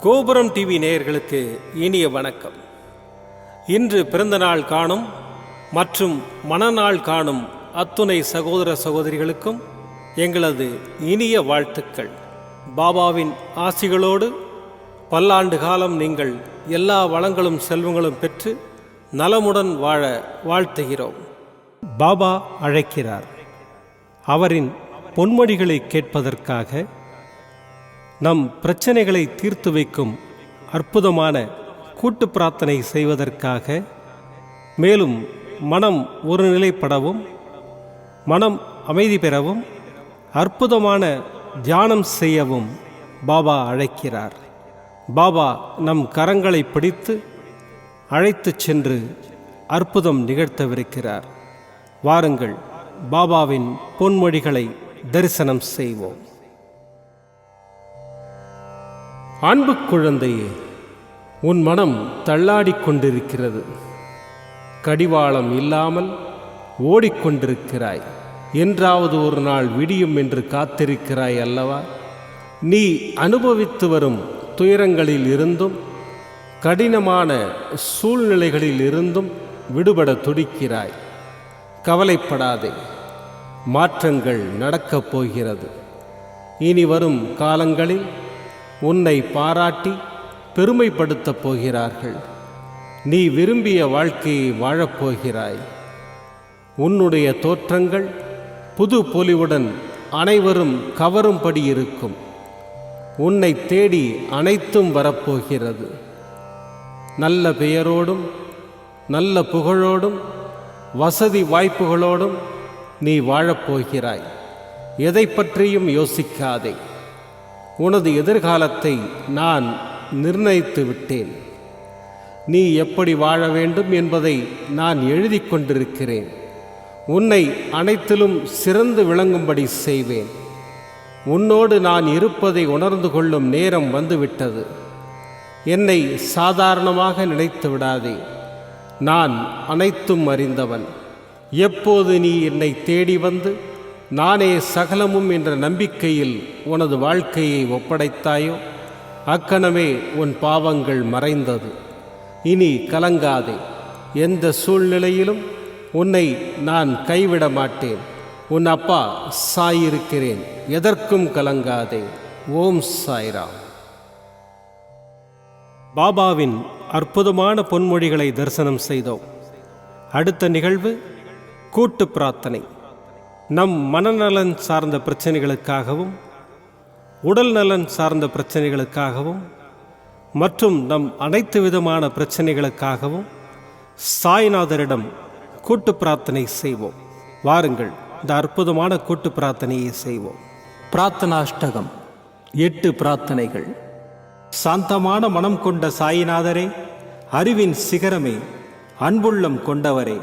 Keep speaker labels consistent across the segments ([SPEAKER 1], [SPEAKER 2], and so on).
[SPEAKER 1] கோபுரம் டிவி நேயர்களுக்கு இனிய வணக்கம். இன்று பிறந்தநாள் காணும் மற்றும் மணநாள் காணும் அத்துணை சகோதர சகோதரிகளுக்கும் எங்களது இனிய வாழ்த்துக்கள். பாபாவின் ஆசிகளோடு பல்லாண்டு காலம் நீங்கள் எல்லா வளங்களும் செல்வங்களும் பெற்று நலமுடன் வாழ வாழ்த்துகிறோம். பாபா அழைக்கிறார். அவரின் பொன்மொழிகளை கேட்பதற்காக, நம் பிரச்சனைகளை தீர்த்து வைக்கும் அற்புதமான கூட்டு பிரார்த்தனை செய்வதற்காக, மேலும் மனம் ஒருநிலைப்படவும் மனம் அமைதி பெறவும் அற்புதமான தியானம் செய்யவும் பாபா அழைக்கிறார். பாபா நம் கரங்களை பிடித்து அழைத்துச் சென்று அற்புதம் நிகழ்த்தவிருக்கிறார். வாருங்கள், பாபாவின் பொன்மொழிகளை தரிசனம் செய்வோம். அன்பு குழந்தையே, உன் மனம் தள்ளாடிக் கொண்டிருக்கிறது. கடிவாளம் இல்லாமல் ஓடிக்கொண்டிருக்கிறாய். என்றாவது ஒரு நாள் விடியும் என்று காத்திருக்கிறாய் அல்லவா? நீ அனுபவித்து வரும் துயரங்களில் இருந்தும் கடினமான சூழ்நிலைகளில் இருந்தும் விடுபட துடிக்கிறாய். கவலைப்படாதே, மாற்றங்கள் நடக்கப் போகிறது. இனி வரும் காலங்களில் உன்னை பாராட்டி பெருமைப்படுத்தப் போகிறார்கள். நீ விரும்பிய வாழ்க்கையை வாழப்போகிறாய். உன்னுடைய தோற்றங்கள் புது பொலிவுடன் அனைவரும் கவரும்படி இருக்கும். உன்னை தேடி அனைத்தும் வரப்போகிறது. நல்ல பெயரோடும் நல்ல புகழோடும் வசதி வாய்ப்புகளோடும் நீ வாழப்போகிறாய். எதை பற்றியும் யோசிக்காதே. உனது எதிர்காலத்தை நான் நிர்ணயித்து விட்டேன். நீ எப்படி வாழ வேண்டும் என்பதை நான் எழுதி கொண்டிருக்கிறேன். உன்னை அனைத்திலும் சிறந்து விளங்கும்படி செய்வேன். உன்னோடு நான் இருப்பதை உணர்ந்து கொள்ளும் நேரம் வந்துவிட்டது. என்னை சாதாரணமாக நினைத்து விடாதே. நான் அனைத்தும் அறிந்தவன். எப்போது நீ என்னை தேடி வந்து நானே சகலமும் என்ற நம்பிக்கையில் உனது வாழ்க்கையை ஒப்படைத்தாயோ, அக்கணமே உன் பாவங்கள் மறைந்தது. இனி கலங்காதே. எந்த சூழ்நிலையிலும் உன்னை நான் கைவிட மாட்டேன். உன் அப்பா சாயிருக்கிறேன். எதற்கும் கலங்காதே. ஓம் சாய்ராம். பாபாவின் அற்புதமான பொன்மொழிகளை தரிசனம் செய்தோம். அடுத்த நிகழ்வு கூட்டு பிரார்த்தனை. நம் மனநலன் சார்ந்த பிரச்சனைகளுக்காகவும் உடல் நலன் சார்ந்த பிரச்சனைகளுக்காகவும் மற்றும் நம் அனைத்து விதமான பிரச்சனைகளுக்காகவும் சாய்நாதரிடம் கூட்டு பிரார்த்தனை செய்வோம். வாருங்கள், இந்த அற்புதமான கூட்டு பிரார்த்தனையை செய்வோம். பிரார்த்தனாஷ்டகம். 8 பிரார்த்தனைகள். சாந்தமான மனம் கொண்ட சாயிநாதரே, அறிவின் சிகரமே, அன்புள்ளம் கொண்டவரே,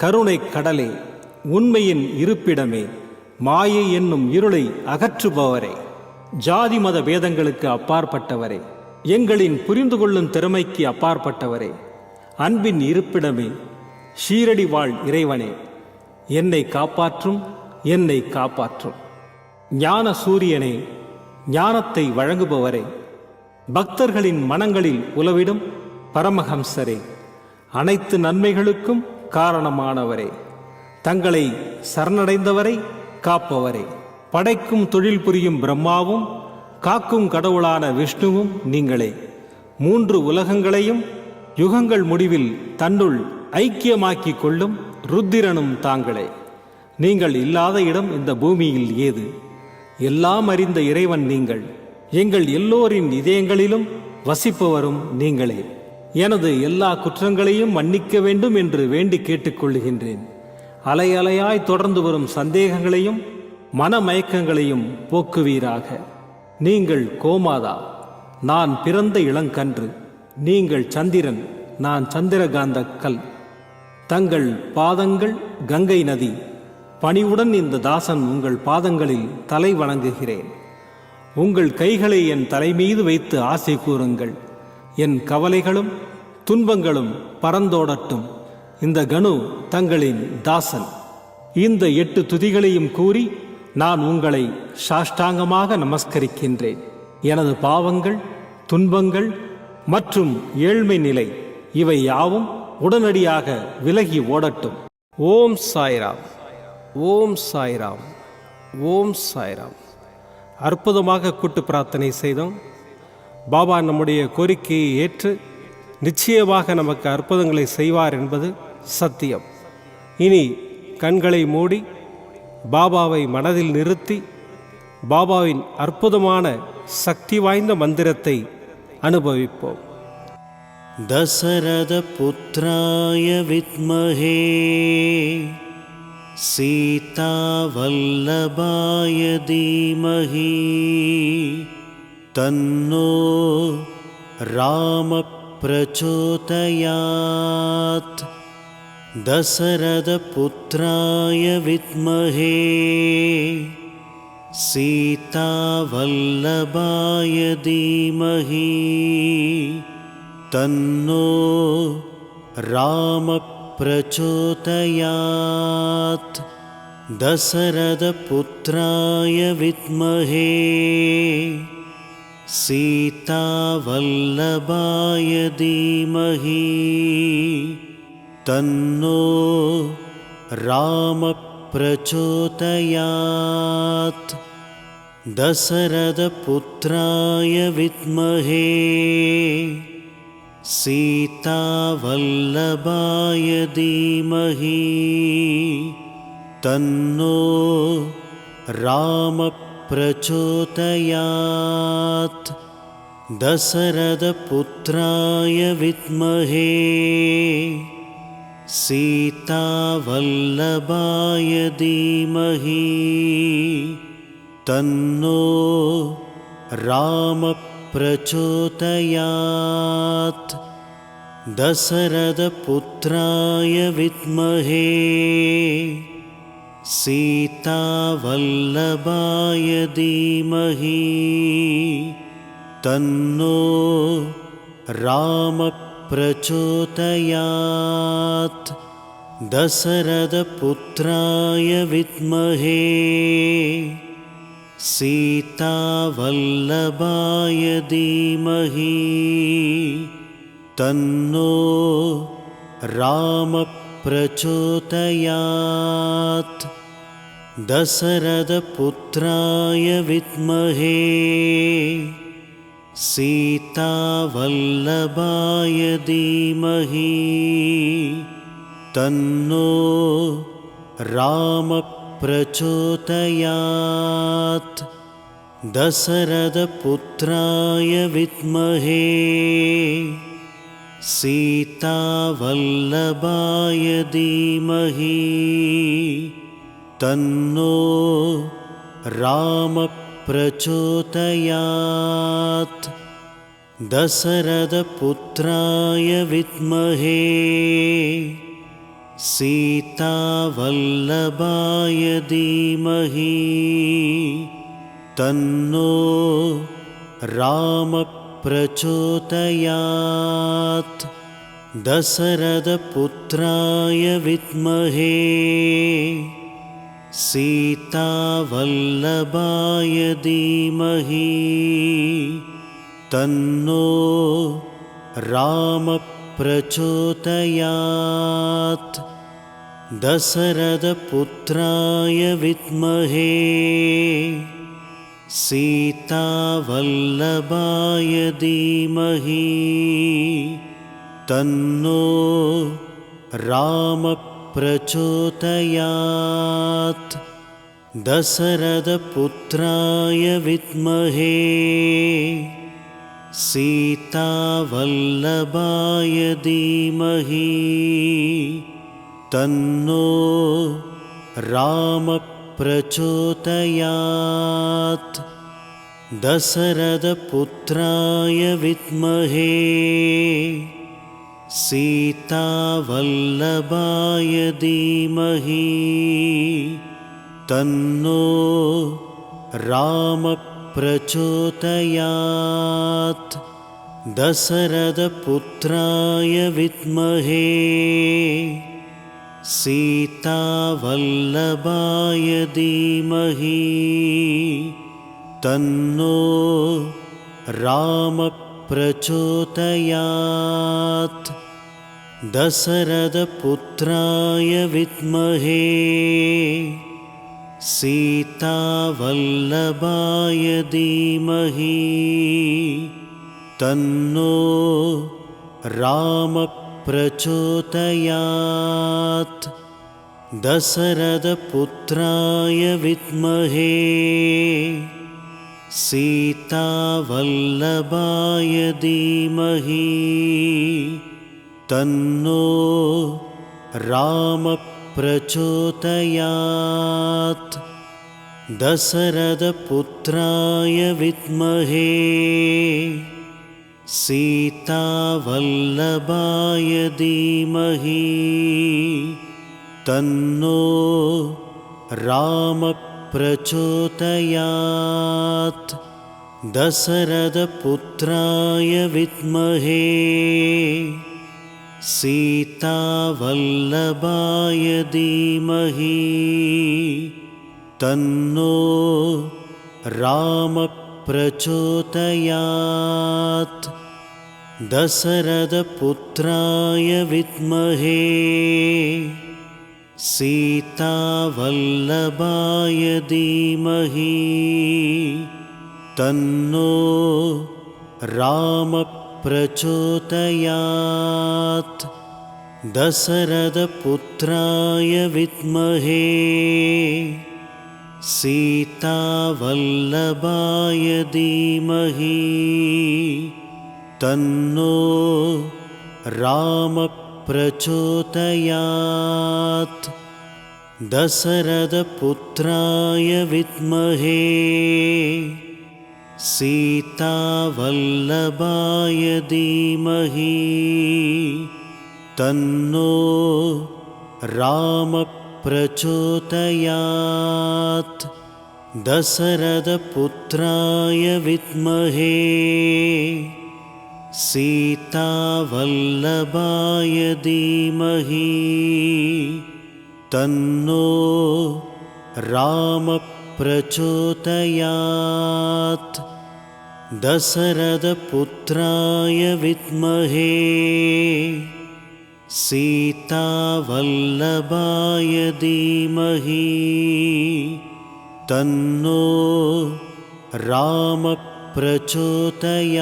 [SPEAKER 1] கருணை கடலே, உண்மையின் இருப்பிடமே, மாயை என்னும் இருளை அகற்றுபவரே, ஜாதி மத பேதங்களுக்கு அப்பாற்பட்டவரே, எங்களின் புரிந்து கொள்ளும் திறமைக்கு அப்பாற்பட்டவரே, அன்பின் இருப்பிடமே, ஷீரடி வாழ் இறைவனே, என்னை காப்பாற்றும், என்னை காப்பாற்றும். ஞான சூரியனே, ஞானத்தை வழங்குபவரே, பக்தர்களின் மனங்களில் உலவிடும் பரமஹம்சரே, அனைத்து நன்மைகளுக்கும் காரணமானவரே, தங்களை சரணடைந்தவரை காப்பவரே, படைக்கும் தொழில் புரியும் பிரம்மாவும் காக்கும் கடவுளான விஷ்ணுவும் நீங்களே. 3 உலகங்களையும் யுகங்கள் முடிவில் தன்னுள் ஐக்கியமாக்கிக் கொள்ளும் ருத்திரனும் தாங்களே. நீங்கள் இல்லாத இடம் இந்த பூமியில் ஏது? எல்லாம் அறிந்த இறைவன் நீங்கள். எங்கள் எல்லோரின் இதயங்களிலும் வசிப்பவரும் நீங்களே. எனது எல்லா குற்றங்களையும் மன்னிக்க வேண்டும் என்று வேண்டி கேட்டுக்கொள்ளுகின்றேன். அலை அலையாய் தொடர்ந்து வரும் சந்தேகங்களையும் மனமயக்கங்களையும் போக்குவீராக. நீங்கள் கோமாதா, நான் பிறந்த இளங்கன்று. நீங்கள் சந்திரன், நான் சந்திரகாந்த கல். தங்கள் பாதங்கள் கங்கை நதி. பணிவுடன் இந்த தாசன் உங்கள் பாதங்களில் தலை வணங்குகிறேன். உங்கள் கைகளை என் தலைமீது வைத்து ஆசை கூறுங்கள். என் கவலைகளும் துன்பங்களும் பறந்தோடட்டும். இந்த கணு தங்களின் தாசன். இந்த 8 துதிகளையும் கூறி நான் உங்களை சாஷ்டாங்கமாக நமஸ்கரிக்கின்றேன். எனது பாவங்கள் துன்பங்கள் மற்றும் ஏழ்மை நிலை இவை யாவும் உடனடியாக விலகி ஓடட்டும். ஓம் சாய்ராம், ஓம் சாய்ராம், ஓம் சாய்ராம். அற்புதமாக கூட்டு பிரார்த்தனை செய்தோம். பாபா நம்முடைய கோரிக்கையை ஏற்று நிச்சயமாக நமக்கு அற்புதங்களை செய்வார் என்பது சத்தியம். இனி கண்களை மூடி பாபாவை மனதில் நிறுத்தி பாபாவின் அற்புதமான சக்தி வாய்ந்த மந்திரத்தை அனுபவிப்போம்.
[SPEAKER 2] தசரத புத்ராய வித்மஹே சீதா வல்லபாய தீமஹி தன்னோ ராம பிரச்சோதயாத். தசரத புத்ராய வித்மஹே சீதா வல்லபாய தீமஹி தன்னோ ராம பிரச்சோதயாத். தசரத புத்ராய வித்மஹே சீதா வல்லபாய தீமஹி தன்னோ ராம பிரச்சோதயாத். தசரத புத்ராய வித்மஹே சீதா வல்லபாய தீமஹி தன்னோ ராம பிரச்சோதயாத். தசரத புத்ராய வித்மஹே சீதா வல்லபாய தீமஹி தன்னோ ராம பிரச்சோதயாத். தசரத புத்ராய வித்மஹே சீதா வல்லபாய தீமஹி தன்னோ ராம பிரச்சோதயாத். தசரத புத்ராய வித்மஹே சீதா வல்லபாய தீமஹி தன்னோ ராம பிரச்சோதயாத். தசரத புத்ராய வித்மஹே சீதா வல்லபாய தீமஹி தன்னோ ராம பிரச்சோதயாத். தசரத புத்ராய வித்மஹே சீதா வல்லபாய தீமஹி தன்னோ ராம பிரச்சோதயாத். தசரத புத்ராய வித்மஹே சீதா வல்லபாய தீமஹி தன்னோ ராம பிரச்சோதயாத். தசரத புத்ராய வித்மஹே சீதா வல்லபாய தீமஹி தன்னோ ராம பிரச்சோதயாத். தசரத புத்ராய வித்மஹே சீதா வல்லபாய தீமஹி தன்னோ ராம பிரச்சோதயாத். தசரத புத்ராய வித்மஹே சீதா வல்லபாய தீமஹி தன்னோ ராம பிரச்சோதயாத். தசரத புத்ராய வித்மஹே சீதா வல்லபாய தீமஹி தன்னோ ராம பிரச்சோதயாத். தசரத புத்ராய வித்மஹே சீதா வல்லபாய தீமஹி தன்னோ ராம प्रचोदयात् दशरथपुत्राय विद्महे सीतावल्लभाय धीमहि तन्नो रामः प्रचोदयात् दशरथपुत्राय विद्महे सीतावल्लभाय धीमहि तन्नो रामः प्रचोदयात् दशरथपुत्राय विद्महे सीतावल्लभाय धीमहि तन्नो रामः प्रचोदयात् दशरथपुत्राय विद्महे सीतावल्लभाय धीमहि तन्नो रामः प्रचोदयात् दशरथपुत्राय विद्महे सीतावल्लभाय धीमहि तन्नो रामः प्रचोदयात् दशरथपुत्राय विद्महे सीतावल्लभाय धीमहि तन्नो रामः प्रचोदयात् दशरथपुत्राय विद्महे सीतावल्लभाय धीमहि तन्नो रामः प्रचोदयात् दशरथपुत्राय विद्महे सीतावल्लभाय धीमहि तन्नो रामः प्रचोदयात् दशरथपुत्राय विद्महे सीतावल्लभाय धीमहि तन्नो रामः प्रचोदयात्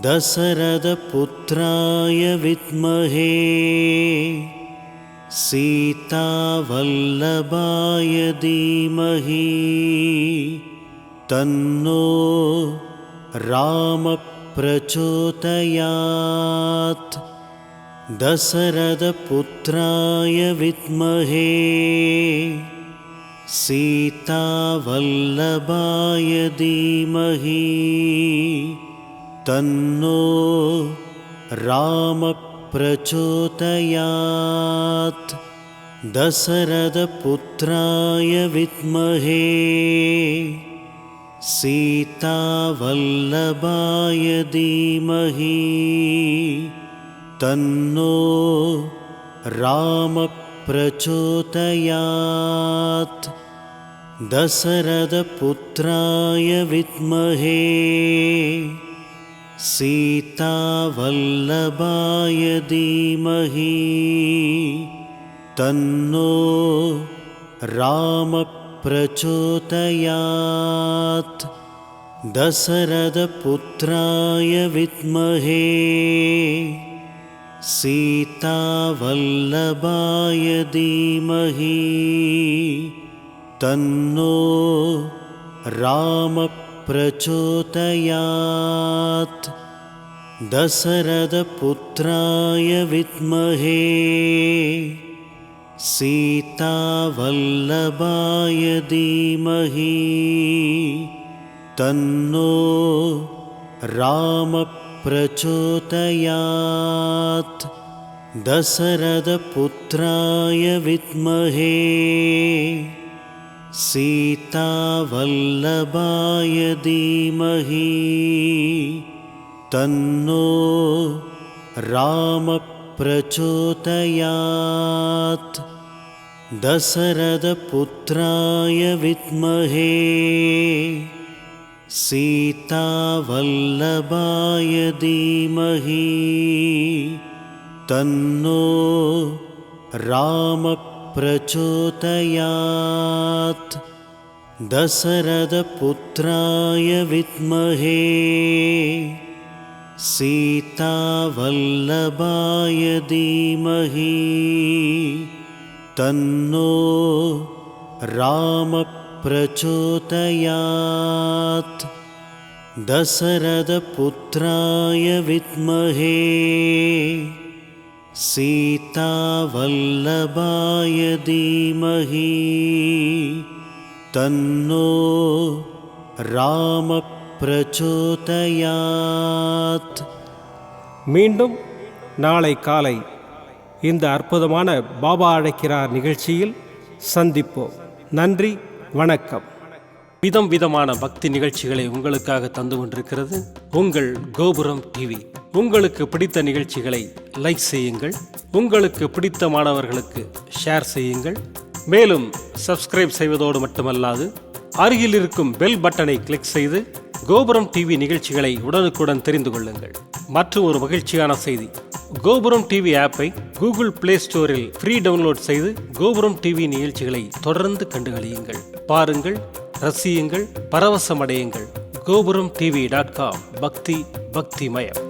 [SPEAKER 2] दशरथपुत्राय विद्महे सीतावल्लभाय धीमहि तन्नो रामः प्रचोदयात् दशरथपुत्राय विद्महे सीतावल्लभाय धीमहि तन्नो रामः प्रचोदयात् दशरथपुत्राय विद्महे सीतावल्लभाय धीमहि तन्नो रामः प्रचोदयात् दशरथपुत्राय विद्महे सीतावल्लभाय धीमहि तन्नो रामः प्रचोदयात् दशरथपुत्राय विद्महे सीतावल्लभाय धीमहि तन्नो रामः प्रचोदयात् दशरथपुत्राय विद्महे सीतावल्लभाय धीमहि तन्नो रामः प्रचोदयात् दशरथपुत्राय विद्महे सीतावल्लभाय धीमहि तन्नो रामः प्रचोदयात् दशरथपुत्राय विद्महे सीतावल्लभाय धीमहि तन्नो रामप्रचोदयात् दशरथपुत्राय विद्महे सीतावल्लभाय धीमहि तन्नो रामप्रचोदयात् दशरथपुत्राय विद्महे सीतावल्लभाय धीमहि तन्नो रामप्रचोदयात्.
[SPEAKER 1] மீண்டும் நாளை காலை இந்த அற்புதமான பாபா அழைக்கிறார் நிகழ்ச்சியில் சந்திப்போம். நன்றி, வணக்கம். விதமான பக்தி நிகழ்ச்சிகளை உங்களுக்காக தந்து கொண்டிருக்கிறது உங்கள் கோபுரம் டிவி. உங்களுக்கு பிடித்த நிகழ்ச்சிகளை லைக் செய்யுங்கள், உங்களுக்கு பிடித்த மாணவர்களுக்கு ஷேர் செய்யுங்கள். மேலும் சப்ஸ்கிரைப் செய்வதோடு மட்டுமல்லாது அருகில் இருக்கும் பெல் பட்டனை கிளிக் செய்து கோபுரம் டிவி நிகழ்ச்சிகளை உடனுக்குடன் தெரிந்து கொள்ளுங்கள். மற்றும் ஒரு மகிழ்ச்சியான செய்தி, கோபுரம் டிவி ஆப்பை கூகுள் பிளே ஸ்டோரில் ஃப்ரீ டவுன்லோட் செய்து கோபுரம் டிவி நிகழ்ச்சிகளை தொடர்ந்து கண்டுகளியுங்கள். பாருங்கள், ரசியுங்கள், பரவசமடையுங்கள். gopuramtv.com. பக்திமயம்.